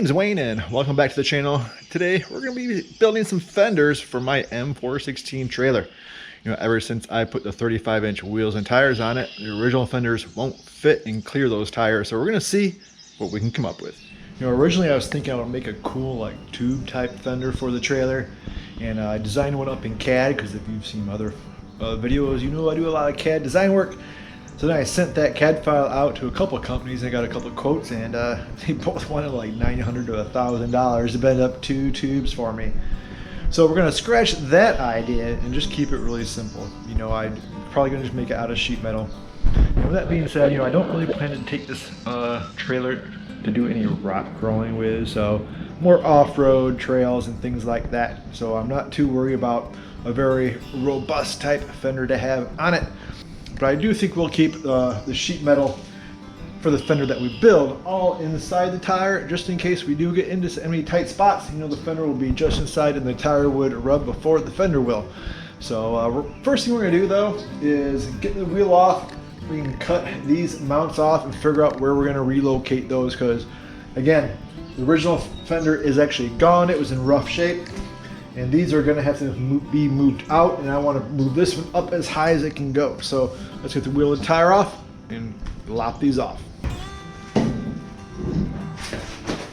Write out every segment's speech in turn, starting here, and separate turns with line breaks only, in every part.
name's Wayne and welcome back to the channel. Today we're going to be building some fenders for my M416 trailer. You know, ever since I put the 35-inch wheels and tires on it, the original fenders won't fit and clear those tires. So we're going to see what we can come up with. You know, originally I was thinking I would make a cool like tube type fender for the trailer, and I designed one up in CAD because if you've seen other videos, you know I do a lot of CAD design work. So then I sent that CAD file out to a couple of companies. I got a couple of quotes, and they both wanted like $900 to $1,000 to bend up 2 tubes for me. So we're gonna scratch that idea and just keep it really simple. You know, I'm probably gonna just make it out of sheet metal. And with that being said, you know, I don't really plan to take this trailer to do any rock crawling with, so more off-road trails and things like that. So I'm not too worried about a very robust type fender to have on it. But I do think we'll keep the sheet metal for the fender that we build all inside the tire, just in case we do get into any tight spots. You know, the fender will be just inside and the tire would rub before the fender will. So first thing we're gonna do though is get the wheel off. We can cut these mounts off and figure out where we're gonna relocate those, because again, the original fender is actually gone. It was in rough shape. And these are gonna have to be moved out, and I wanna move this one up as high as it can go. So let's get the wheel and tire off and lop these off.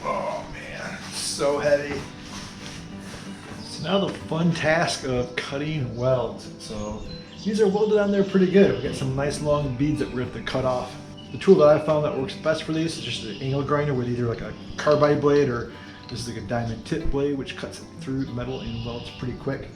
Oh man, so heavy. So now the fun task of cutting welds. So these are welded on there pretty good. We got some nice long beads that we're gonna have to cut off. The tool that I found that works best for these is just an angle grinder with either like a carbide blade, or this is like a diamond tip blade, which cuts through metal and welds pretty quick.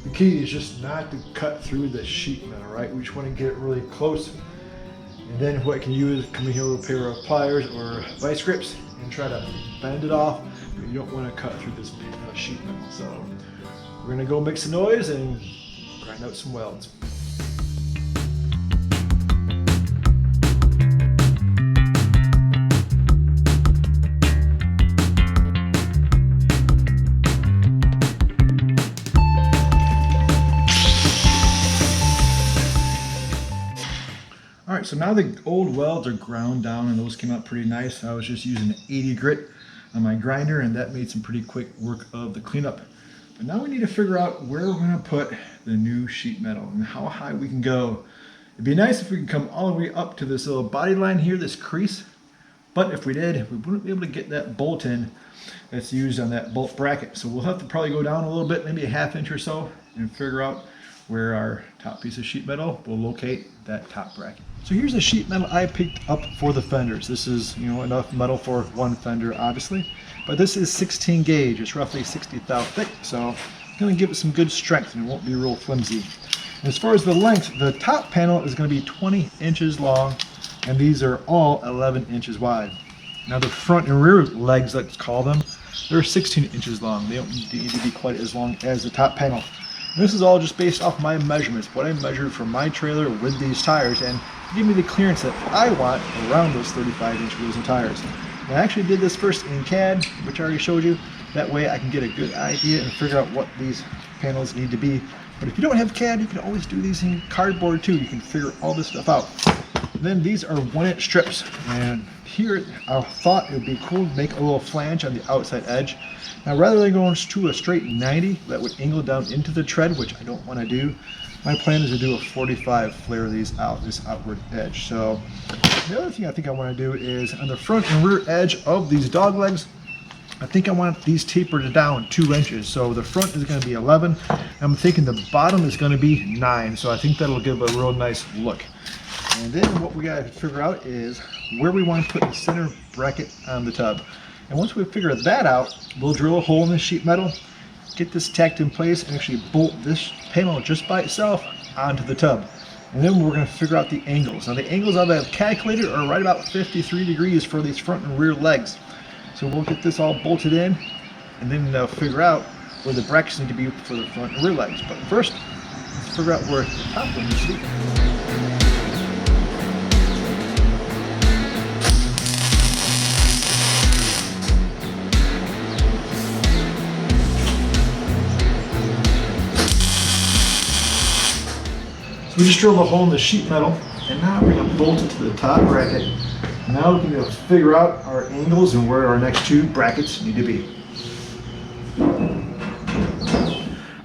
The key is just not to cut through the sheet metal, right? We just want to get it really close. And then what I can use, come in here with a pair of pliers or vice grips and try to bend it off. But you don't want to cut through this sheet metal. So we're going to go make some noise and grind out some welds. All right, so now the old welds are ground down and those came out pretty nice. I was just using 80 grit on my grinder, and that made some pretty quick work of the cleanup. But now we need to figure out where we're gonna put the new sheet metal and how high we can go. It'd be nice if we could come all the way up to this little body line here, this crease. But if we did, we wouldn't be able to get that bolt in that's used on that bolt bracket. So we'll have to probably go down a little bit, maybe a ½ inch or so, and figure out where our top piece of sheet metal will locate that top bracket. So here's the sheet metal I picked up for the fenders. This is, you know, enough metal for one fender, obviously, but this is 16 gauge. It's roughly 60 thou thick, so it's going to give it some good strength and it won't be real flimsy. And as far as the length, the top panel is going to be 20 inches long, and these are all 11 inches wide. Now the front and rear legs, let's call them, they're 16 inches long. They don't need to be quite as long as the top panel. And this is all just based off my measurements, what I measured for my trailer with these tires, and give me the clearance that I want around those 35-inch wheels and tires. And I actually did this first in CAD, which I already showed you. That way I can get a good idea and figure out what these panels need to be. But if you don't have CAD, you can always do these in cardboard too. You can figure all this stuff out. And then these are 1-inch strips, and here I thought it would be cool to make a little flange on the outside edge. Now rather than going to a straight 90 that would angle down into the tread, which I don't want to do, my plan is to do a 45 flare these out, this outward edge. So the other thing I think I want to do is on the front and rear edge of these dog legs, I think I want these tapered down 2 inches. So the front is going to be 11. I'm thinking the bottom is going to be 9. So I think that'll give a real nice look. And then what we got to figure out is where we want to put the center bracket on the tub. And once we figure that out, we'll drill a hole in the sheet metal, get this tacked in place, and actually bolt this panel just by itself onto the tub. And then we're going to figure out the angles. Now the angles I've calculated are right about 53 degrees for these front and rear legs. So we'll get this all bolted in, and then figure out where the brackets need to be for the front and rear legs. But first, let's figure out where the top one needs to be. We just drilled a hole in the sheet metal, and now we're going to bolt it to the top bracket. Now we can figure out our angles and where our next two brackets need to be.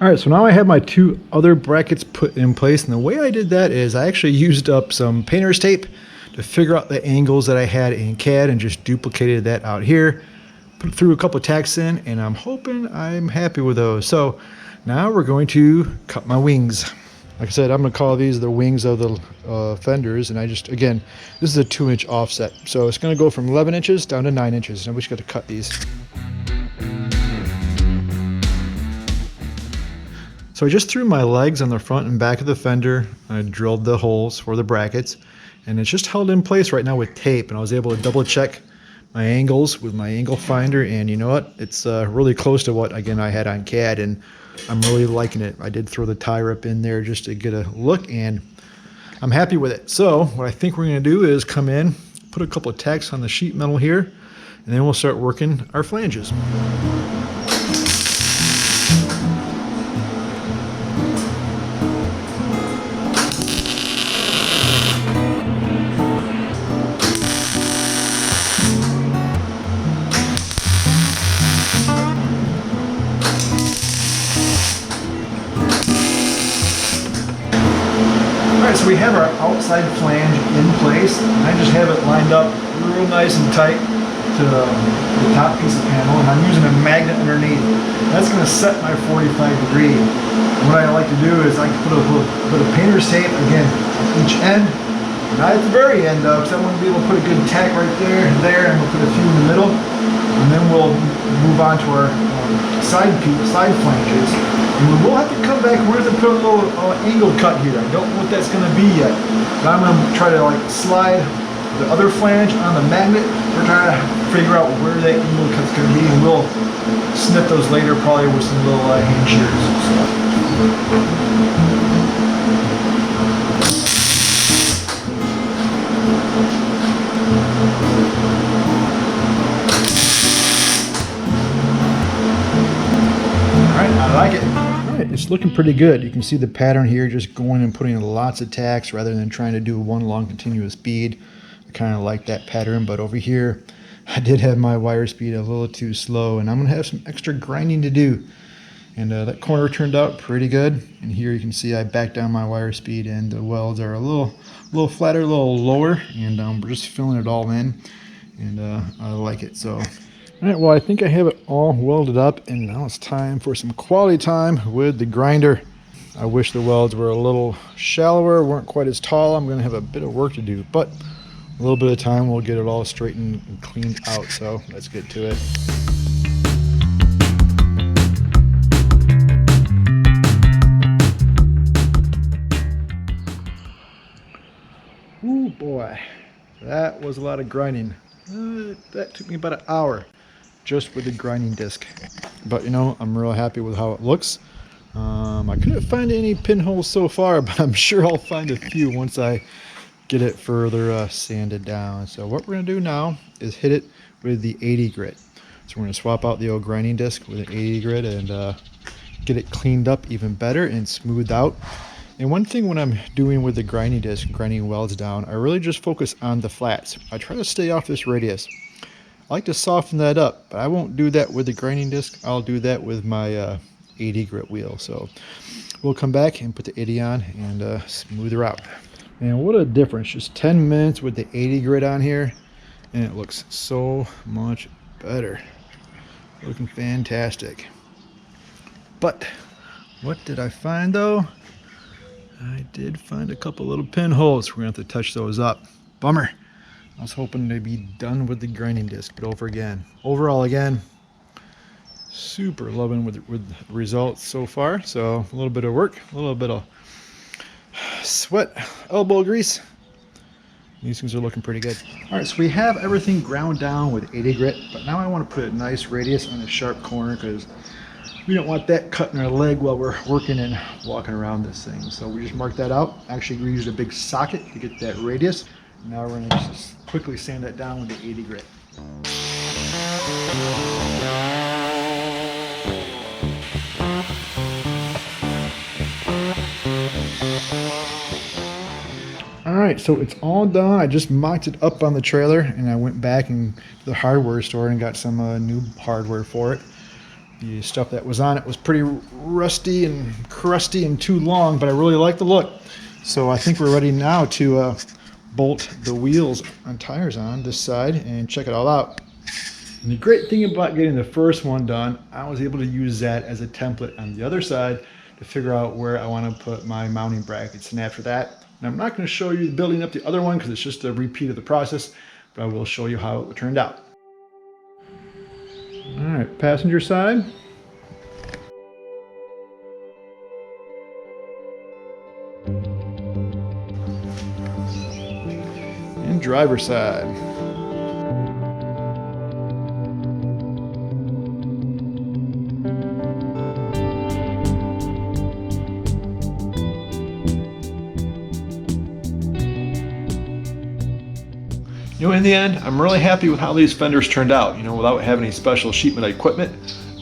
All right, so now I have my two other brackets put in place, and the way I did that is I actually used up some painter's tape to figure out the angles that I had in CAD and just duplicated that out here. Threw a couple of tacks in, and I'm hoping I'm happy with those. So now we're going to cut my wings. Like I said, I'm going to call these the wings of the fenders, and I just, again, this is a 2-inch offset. So it's going to go from 11 inches down to 9 inches, and we just got to cut these. So I just threw my legs on the front and back of the fender. I drilled the holes for the brackets, and it's just held in place right now with tape, and I was able to double check my angles with my angle finder, and you know what? It's really close to what, again, I had on CAD, and I'm really liking it. I did throw the tire up in there just to get a look, and I'm happy with it. So what I think we're going to do is come in, put a couple of tacks on the sheet metal here, and then we'll start working our flanges. So we have our outside flange in place, and I just have it lined up real nice and tight to the top piece of panel, and I'm using a magnet underneath. That's going to set my 45 degree. And what I like to do is I can put a little bit of painter's tape, again, on each end, not at the very end though, because I want to be able to put a good tack right there, and we'll put a few in the middle, and then we'll move on to our side flanges. And we will have to come back. We're going to put a little angle cut here. I don't know what that's going to be yet, but I'm going to try to slide the other flange on the magnet. We're trying to figure out where that angle cut's going to be, and we'll snip those later, probably with some little hand shears. All right, I like it. It's looking pretty good. You can see the pattern here, just going and putting lots of tacks rather than trying to do one long continuous bead. I kind of like that pattern, but over here I did have my wire speed a little too slow, and I'm going to have some extra grinding to do. And that corner turned out pretty good. And here you can see I backed down my wire speed, and the welds are a little flatter, a little lower, and we're just filling it all in, and I like it. So all right, well, I think I have it all welded up, and now it's time for some quality time with the grinder. I wish the welds were a little shallower, weren't quite as tall. I'm going to have a bit of work to do, but a little bit of time we'll get it all straightened and cleaned out, so let's get to it. Ooh, boy, that was a lot of grinding. That took me about an hour just with the grinding disc, but you know, I'm real happy with how it looks. I couldn't find any pinholes so far, but I'm sure I'll find a few once I get it further sanded down. So what we're going to do now is hit it with the 80 grit. So we're going to swap out the old grinding disc with an 80 grit and get it cleaned up even better and smoothed out. And one thing when I'm doing with the grinding disc, grinding welds down, I really just focus on the flats. I try to stay off this radius. I like to soften that up, but I won't do that with the grinding disc. I'll do that with my 80 grit wheel. So we'll come back and put the 80 on and smooth her out. And what a difference, just 10 minutes with the 80 grit on here, and it looks so much better. Looking fantastic. But what did I find though? I did find a couple little pinholes. We're gonna have to touch those up. Bummer. I was hoping to be done with the grinding disc, but overall again, super loving with the results so far. So a little bit of work, a little bit of sweat, elbow grease. These things are looking pretty good. All right, so we have everything ground down with 80 grit, but now I want to put a nice radius on a sharp corner because we don't want that cutting our leg while we're working and walking around this thing. So we just marked that out. Actually, we used a big socket to get that radius. Now we're going to just quickly sand that down with the 80 grit. right, so it's all done. I just mocked it up on the trailer, and I went back to the hardware store and got some new hardware for it. The stuff that was on it was pretty rusty and crusty and too long, but I really like the look. So I think we're ready now to bolt the wheels and tires on this side and check it all out. And the great thing about getting the first one done, I was able to use that as a template on the other side to figure out where I want to put my mounting brackets. And after that, and I'm not going to show you building up the other one because it's just a repeat of the process, but I will show you how it turned out. All right, passenger side. And driver side. You know, in the end, I'm really happy with how these fenders turned out. You know, without having any special sheet metal equipment,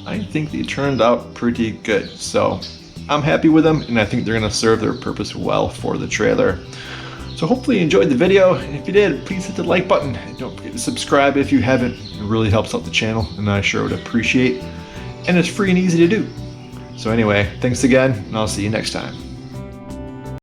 I think they turned out pretty good. So I'm happy with them, and I think they're going to serve their purpose well for the trailer. So hopefully you enjoyed the video, and if you did, please hit the like button. And don't forget to subscribe if you haven't. It really helps out the channel, and I sure would appreciate. And it's free and easy to do. So anyway, thanks again, and I'll see you next time.